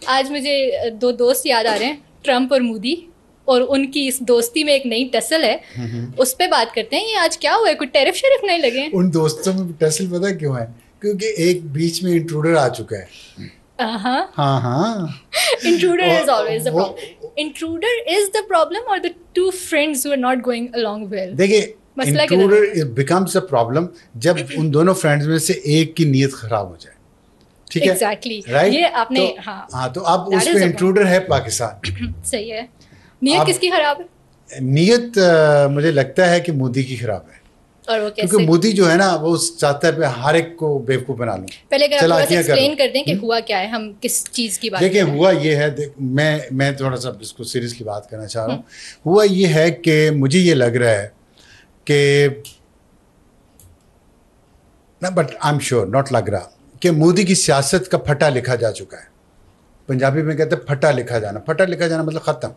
آج مجھے دو دوست یاد آ رہے ہیں, ٹرمپ اور مودی, اور ان کی اس دوستی میں ایک نئی ٹسل ہے, اس پہ بات کرتے ہیں. یہ آج کیا ہوا ہے, کوئی ٹیرف شریف نہیں لگے؟ ان دوستوں میں ٹسل پتہ کیوں ہے؟ کیونکہ ایک بیچ میں انٹروڈر آ چکا ہے. ہاں Intruder is always the problem. Intruder is the problem, or the two friends who are not going along well? دیکھیے, مسئلہ انٹروڈر بیکمس اے پرابلم جب ان دونوں فرینڈز میں سے ایک کی نیت خراب ہو جائے. ٹھیک ہے, ایگزیکٹلی, رائٹ. یہ آپ نے, ہاں تو اب اس پہ انٹروڈر ہے پاکستان. صحیح ہے. نیت کس کی خراب ہے؟ نیت مجھے لگتا ہے کہ مودی کی خراب ہے. اور وہ کیسے؟ کیونکہ مودی جو ہے نا وہ چاہتا ہے ہر ایک کو بیوقوف بنا لوں. پہلے اگر آپ تھوڑا سا ایکسپلین کر دیں کہ ہوا کیا ہے, ہم کس چیز کی بات کر رہے ہیں. دیکھیں, ہوا یہ ہے, میں تھوڑا سا اس کو سیریسلی بات کرنا چاہ رہا ہوں. ہوا یہ ہے کہ مجھے یہ لگ رہا ہے کہ but I am sure, not لگ رہا, کہ مودی کی سیاست کا پھٹا لکھا جا چکا ہے. پنجابی میں کہتے ہیں پھٹا لکھا جانا. پھٹا لکھا جانا مطلب ختم.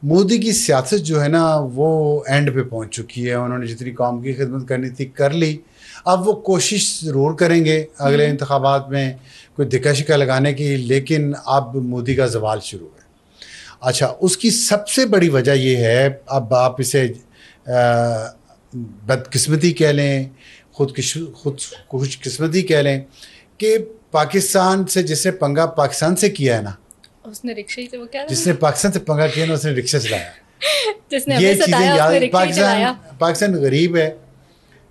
مودی کی سیاست جو ہے نا وہ اینڈ پہ پہنچ چکی ہے. انہوں نے جتنی قوم کی خدمت کرنی تھی کر لی. اب وہ کوشش ضرور کریں گے اگلے انتخابات میں کوئی دکا شکا لگانے کی, لیکن اب مودی کا زوال شروع ہے. اچھا, اس کی سب سے بڑی وجہ یہ ہے, اب آپ اسے بدقسمتی کہہ لیں, خود خوش قسمتی کہہ لیں, کہ پاکستان سے جس نے پنگا پاکستان سے کیا ہے نا, اس نے رکشے سے, وہ کیا, جس نے پاکستان سے پنگا کیا نا اس نے رکشہ چلایا. جس نے یہ ہمیں چیزیں ستایا اس نے یاد, رکشے چلایا. پاکستان غریب ہے,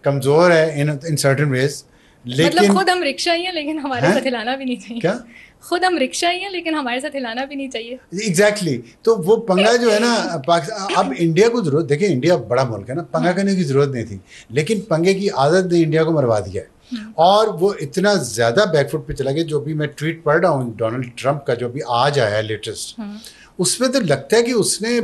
کمزور ہے ان سرٹن ویز, لیکن مطلب خود ہم رکشہ ہی ہیں لیکن ہمارے ساتھ ہلانا بھی نہیں چاہیے. کیا خود ہم رکشہ ہی ہیں لیکن ہمارے ساتھ ہلانا بھی نہیں چاہیے. ایگزیکٹلی. تو وہ پنگا جو ہے نا اب انڈیا کو ضرورت, دیکھیں انڈیا بڑا ملک ہے نا, پنگا کرنے کی ضرورت نہیں تھی, لیکن پنگے کی عادت نے انڈیا کو مروا دیا ہے. اور وہ اتنا زیادہ بیک فٹ پہ چلا گیا. جو بھی میں ٹویٹ پڑھ رہا ہوں ڈونلڈ ٹرمپ کا, جو بھی آج آیا ہے لیٹسٹ, اس میں تو لگتا ہے کہ اس نے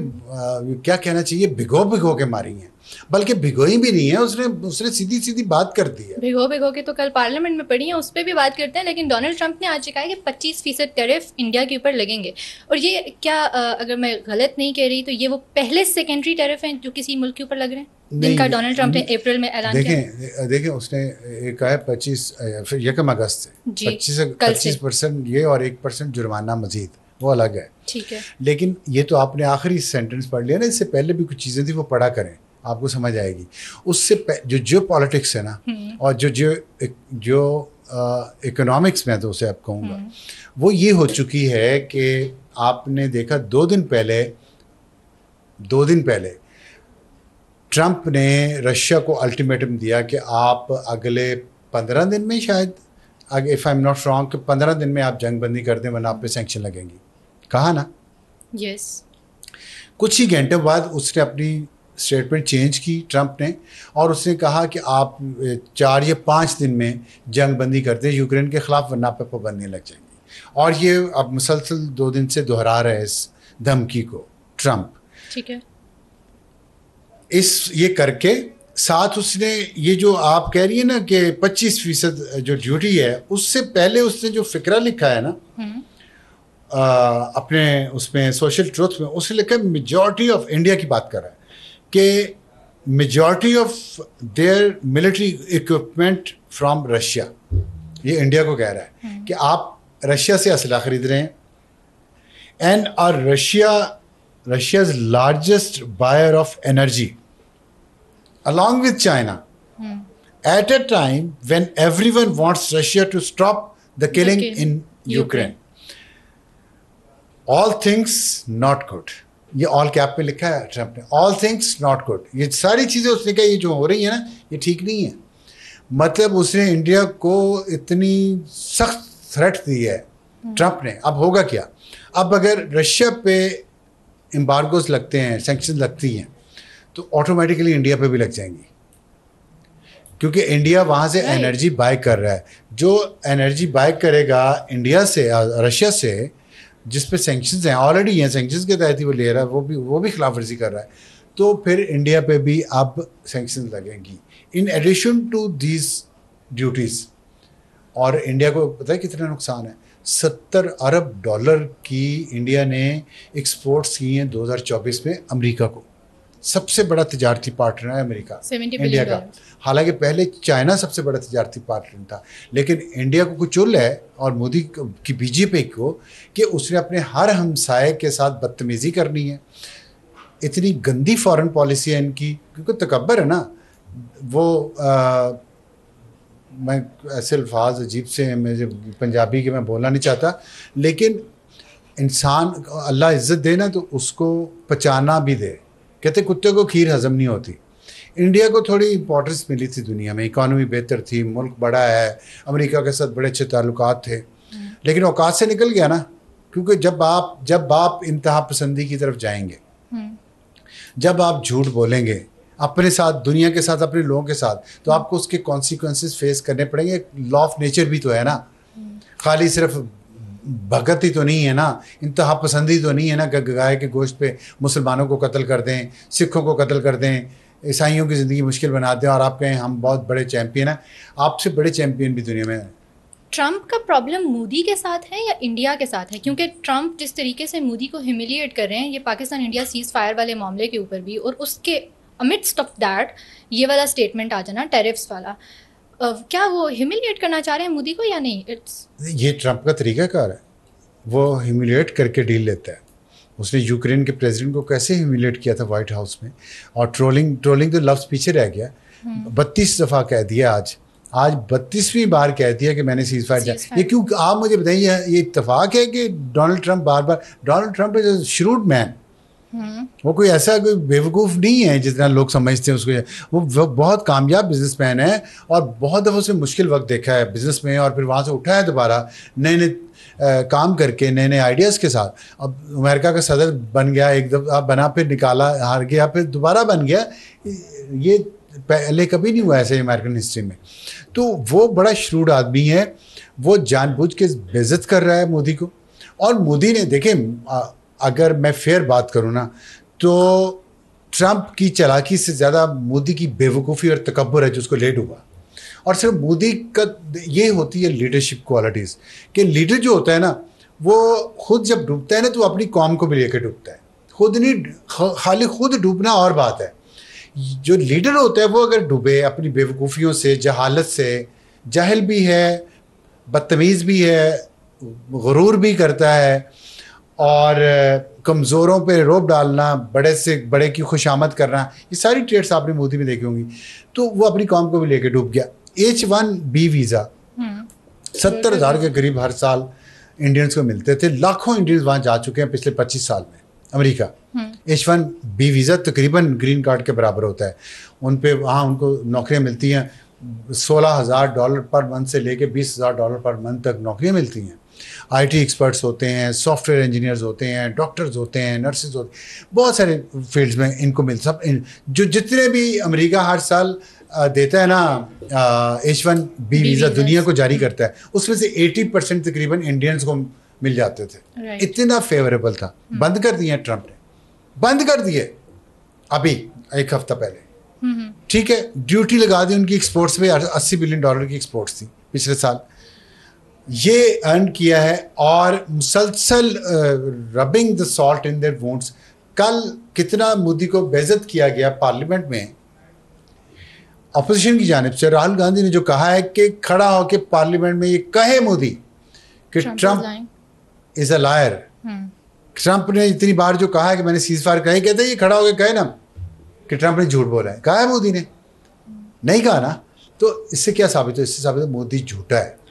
کیا کہنا چاہیے, بھگو کے ماری ہیں. بلکہ بھگوئی بھی نہیں ہے, اس نے سیدھی سیدھی بات کر دی ہے. بھگو کے تو کل پارلیمنٹ میں پڑھی ہیں, اس پہ بھی بات کرتے ہیں. لیکن ڈونلڈ ٹرمپ نے آج کہا ہے کہ 25% ٹیرف انڈیا کے اوپر لگیں گے. اور یہ کیا, اگر میں غلط نہیں کہہ رہی تو یہ وہ پہلے سیکنڈری ٹیرف ہیں جو کسی ملک کے اوپر لگ رہے ہیں, جن کا ڈونلڈ ٹرمپ نے اپریل میں اعلان کیا. دیکھیں اس نے ایک کہا ہے 1 اگست سے 25% یہ اور 1% جرمانہ مزید, وہ الگ ہے. ٹھیک ہے, لیکن یہ تو آپ نے آخری سینٹنس پڑھ لیا نا, اس سے پہلے بھی کچھ چیزیں تھیں وہ پڑھا کریں, آپ کو سمجھ آئے گی. اس سے جو پالیٹکس ہے نا, اور جو اکنامکس میں تو اسے اب کہوں گا, وہ یہ ہو چکی ہے کہ آپ نے دیکھا 2 دن پہلے ٹرمپ نے رشیا کو الٹیمیٹم دیا کہ آپ اگلے 15 دن میں, شاید if I am not wrong, کہ 15 دن میں آپ جنگ بندی کر دیں ورنہ آپ پہ سینکشن لگیں گی. کہا نا. یس. کچھ ہی گھنٹے بعد اس نے اپنی اسٹیٹمنٹ چینج کی ٹرمپ نے, اور اس نے کہا کہ آپ 4 یا 5 دن میں جنگ بندی کرتے ہیں یوکرین کے خلاف ورنہ پہ پابندیاں لگ جائیں گی. اور یہ اب مسلسل 2 دن سے دہرا رہے ہیں اس دھمکی کو ٹرمپ. ٹھیک ہے. یہ کر کے ساتھ اس نے یہ جو آپ کہہ رہی ہیں نا کہ 25% جو ڈیوٹی ہے, اس سے پہلے اس نے جو فقرہ لکھا ہے نا اپنے اس میں سوشل ٹروتھ میں, اس نے لکھا ہے میجورٹی آف انڈیا کی بات کر رہا ہے کہ majority of their military equipment from Russia. یہ انڈیا کو کہہ رہا ہے کہ آپ رشیا سے اسلحہ خرید رہے ہیں, and are Russia's largest buyer of energy along with China at a time when everyone wants Russia to stop the killing in Ukraine. All things not good. یہ all cap میں لکھا ہے ٹرمپ نے, all things not good. یہ ساری چیزیں اس نے کہا یہ جو ہو رہی ہیں نا یہ ٹھیک نہیں ہے. مطلب اس نے انڈیا کو اتنی سخت تھریٹ دی ہے ٹرمپ نے. اب ہوگا کیا, اب اگر رشیا پہ امبارگوز لگتے ہیں, سینکشن لگتی ہیں, تو آٹومیٹکلی انڈیا پہ بھی لگ جائیں گی, کیونکہ انڈیا وہاں سے انرجی بائی کر رہا ہے. جو انرجی بائی کرے گا انڈیا سے, رشیا سے, جس پہ سینکشنز ہیں آلریڈی ہیں, سینکشنز کے تحت ہی وہ لے رہا ہے, وہ بھی خلاف ورزی کر رہا ہے, تو پھر انڈیا پہ بھی اب سینکشنز لگیں گی in addition to these duties. اور انڈیا کو پتہ ہے کتنا نقصان ہے, $70 ارب کی انڈیا نے ایکسپورٹس کی ہیں 2024 میں امریکہ کو. سب سے بڑا تجارتی پارٹنر ہے امریکہ 70 انڈیا کا. حالانکہ پہلے چائنا سب سے بڑا تجارتی پارٹنر تھا, لیکن انڈیا کو کچھ چل ہے اور مودی کی بی جے پی کو کہ اس نے اپنے ہر ہمسائے کے ساتھ بدتمیزی کرنی ہے. اتنی گندی فارن پالیسی ہے ان کی, کیونکہ تکبر ہے نا وہ. میں ایسے الفاظ عجیب سے ہیں مجھے پنجابی کے میں بولنا نہیں چاہتا, لیکن انسان اللہ عزت دے نا تو اس کو پچانا بھی دے. کہتے کتے کو کھیر ہضم نہیں ہوتی. انڈیا کو تھوڑی امپورٹنس ملی تھی دنیا میں, اکانومی بہتر تھی, ملک بڑا ہے, امریکہ کے ساتھ بڑے اچھے تعلقات تھے, لیکن اوقات سے نکل گیا نا. کیونکہ جب آپ انتہا پسندی کی طرف جائیں گے, جب آپ جھوٹ بولیں گے اپنے ساتھ, دنیا کے ساتھ, اپنے لوگوں کے ساتھ, تو آپ کو اس کے کانسیکوینسز فیس کرنے پڑیں گے. لا آف نیچر بھی تو ہے نا, خالی صرف بھگت ہی تو نہیں ہے نا, انتہا پسندی تو نہیں ہے نا کہ گائے کے گوشت پہ مسلمانوں کو قتل کر دیں, سکھوں کو قتل کر دیں, عیسائیوں کی زندگی مشکل بنا دیں اور آپ کہیں ہم بہت بڑے چیمپئن ہیں. آپ سے بڑے چیمپئن بھی دنیا میں ہیں. ٹرمپ کا پرابلم مودی کے ساتھ ہے یا انڈیا کے ساتھ ہے؟ کیونکہ ٹرمپ جس طریقے سے مودی کو ہیوملیٹ کر رہے ہیں, یہ پاکستان انڈیا سیز فائر والے معاملے کے اوپر بھی, اور اس کے امڈسٹ آف دیٹ یہ والا اسٹیٹمنٹ آ جانا ٹیرفس والا, کیا وہ ہیوملیٹ کرنا چاہ رہے ہیں مودی کو یا نہیں؟ یہ ٹرمپ کا طریقہ کار ہے, وہ ہیوملیٹ کر کے ڈیل لیتا ہے. اس نے یوکرین کے پریزیڈنٹ کو کیسے ہیوملیٹ کیا تھا وائٹ ہاؤس میں, اور ٹرولنگ تو لفظ پیچھے رہ گیا. 32 دفعہ کہہ دیا, آج 32ویں بار کہہ دیا کہ میں نے سیز فائر. یہ کیوں, آپ مجھے بتائیے, یہ اتفاق ہے کہ ڈونلڈ ٹرمپ بار ڈونلڈ ٹرمپ از اے شروڈ مین, وہ کوئی ایسا کوئی بیوقوف نہیں ہے جتنا لوگ سمجھتے ہیں اس کو. وہ بہت کامیاب بزنس مین ہے اور بہت دفعہ سے مشکل وقت دیکھا ہے بزنس میں, اور پھر وہاں سے اٹھا ہے دوبارہ نئے کام کر کے, نئے آئیڈیاز کے ساتھ. اب امریکہ کا صدر بن گیا, ایک دفعہ بنا, پھر نکالا, ہار گیا, پھر دوبارہ بن گیا. یہ پہلے کبھی نہیں ہوا ایسے امریکن ہسٹری میں. تو وہ بڑا شروڈ آدمی ہے, وہ جان بوجھ کے بے عزت کر رہا ہے مودی کو. اور مودی نے, دیکھیں اگر میں فیئر بات کروں نا, تو ٹرمپ کی چالاکی سے زیادہ مودی کی بے وقوفی اور تکبر ہے جو اس کو لے ڈوبا. اور صرف مودی کا یہ ہوتی ہے لیڈرشپ کوالٹیز, کہ لیڈر جو ہوتا ہے نا وہ خود جب ڈوبتا ہے نا تو اپنی قوم کو بھی لے کے ڈوبتا ہے, خود نہیں, خالی خود ڈوبنا اور بات ہے. جو لیڈر ہوتا ہے وہ اگر ڈوبے اپنی بے وقوفیوں سے, جہالت سے, جاہل بھی ہے, بدتمیز بھی ہے, غرور بھی کرتا ہے, اور کمزوروں پہ روب ڈالنا, بڑے سے بڑے کی خوش آمد کرنا, یہ ساری ٹریٹس آپ نے مودی میں دیکھی ہوں گی. تو وہ اپنی قوم کو بھی لے کے ڈوب گیا. H1B ویزا 70,000 کے قریب ہر سال انڈینز کو ملتے تھے. لاکھوں انڈینز وہاں جا چکے ہیں پچھلے 25 سال میں امریکہ. H1B ویزا تقریباً گرین کارڈ کے برابر ہوتا ہے. ان پہ وہاں ان کو نوکریاں ملتی ہیں, $16,000 پر منتھ سے لے کے $20,000 پر منتھ تک نوکریاں ملتی ہیں. آئی ٹی ایکسپرٹس ہوتے ہیں, سافٹ ویئر انجینئرز ہوتے ہیں, ڈاکٹرز ہوتے ہیں, نرسز ہوتے ہیں, بہت سارے فیلڈز میں ان کو سب جو جتنے بھی امریکہ ہر سال دیتا ہے نا H1B ویزا دنیا کو جاری کرتا ہے, اس میں سے 80% تقریباً انڈینز کو مل جاتے تھے. اتنا فیوریبل تھا. بند کر دیے ٹرمپ نے, بند کر دیے ابھی 1 ہفتہ پہلے. ٹھیک ہے, ڈیوٹی لگا دی ان کی ایکسپورٹس پہ, $80 بلین کی ایکسپورٹس تھی پچھلے سال. یہ ارن کیا ہے, اور مسلسل rubbing the salt in their wounds. کل کتنا مودی کو بے عزت کیا گیا پارلیمنٹ میں اپوزیشن کی جانب سے. راہل گاندھی نے جو کہا ہے کہ کھڑا ہو کے پارلیمنٹ میں یہ کہے مودی کہ ٹرمپ از اے لائر. ٹرمپ نے اتنی بار جو کہا ہے کہ میں نے سیز فائر کہے, کہتے ہیں یہ کھڑا ہو کے کہے نا کہ ٹرمپ نے جھوٹ بولا ہے. کہا ہے مودی نے, نہیں کہا نا. تو اس سے کیا ثابت ہے؟ اس سے ثابت ہے مودی جھوٹا ہے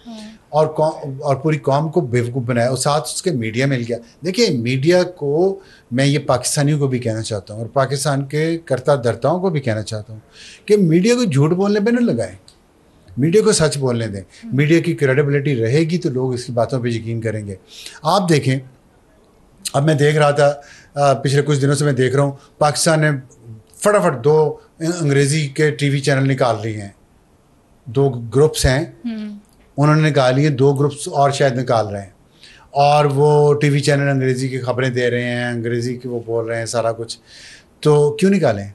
اور پوری قوم کو بیوقوف بنایا, اور ساتھ اس کے میڈیا مل گیا. دیکھیں میڈیا کو میں یہ پاکستانیوں کو بھی کہنا چاہتا ہوں, اور پاکستان کے کرتا دھرتاؤں کو بھی کہنا چاہتا ہوں کہ میڈیا کو جھوٹ بولنے پہ نہ لگائیں, میڈیا کو سچ بولنے دیں. میڈیا کی کریڈیبلٹی رہے گی تو لوگ اس کی باتوں پہ یقین کریں گے. آپ دیکھیں, اب میں دیکھ رہا تھا پچھلے کچھ دنوں سے میں دیکھ رہا ہوں پاکستان نے فٹافٹ 2 انگریزی کے ٹی وی چینل نکال لیے ہیں. 2 گروپس ہیں انہوں نے نکال لیے, 2 گروپس اور شاید نکال رہے ہیں, اور وہ ٹی وی چینل انگریزی کی خبریں دے رہے ہیں, انگریزی کی وہ بول رہے ہیں سارا کچھ. تو کیوں نکالیں؟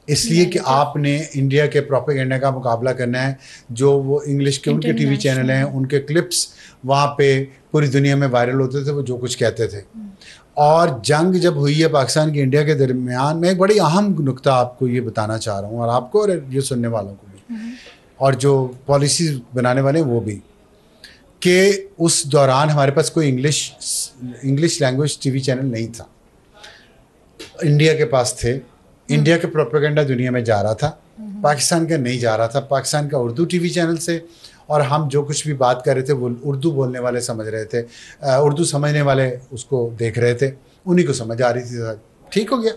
اس لیے کہ آپ نے انڈیا کے پروپیگنڈا کا مقابلہ کرنا ہے. جو وہ انگلش کے ان کے ٹی وی چینل ہیں, ان کے کلپس وہاں پہ پوری دنیا میں وائرل ہوتے تھے, وہ جو کچھ کہتے تھے اور جنگ جب ہوئی ہے پاکستان کی انڈیا کے درمیان، میں ایک بڑی اہم نقطہ آپ کو یہ بتانا چاہ رہا ہوں، اور آپ کو اور یہ سننے والوں کو بھی، اور جو پالیسیز بنانے والے ہیں وہ بھی، کہ اس دوران ہمارے پاس کوئی English language T V channel نہیں تھا. انڈیا کے پاس تھے. انڈیا کے پروپیگنڈا دنیا میں جا رہا تھا، پاکستان کا نہیں جا رہا تھا. پاکستان کا اردو ٹی وی چینل سے، اور ہم جو کچھ بھی بات کر رہے تھے وہ اردو بولنے والے سمجھ رہے تھے، اردو سمجھنے والے اس کو دیکھ رہے تھے، انہی کو سمجھ آ رہی تھی. ٹھیک ہو گیا.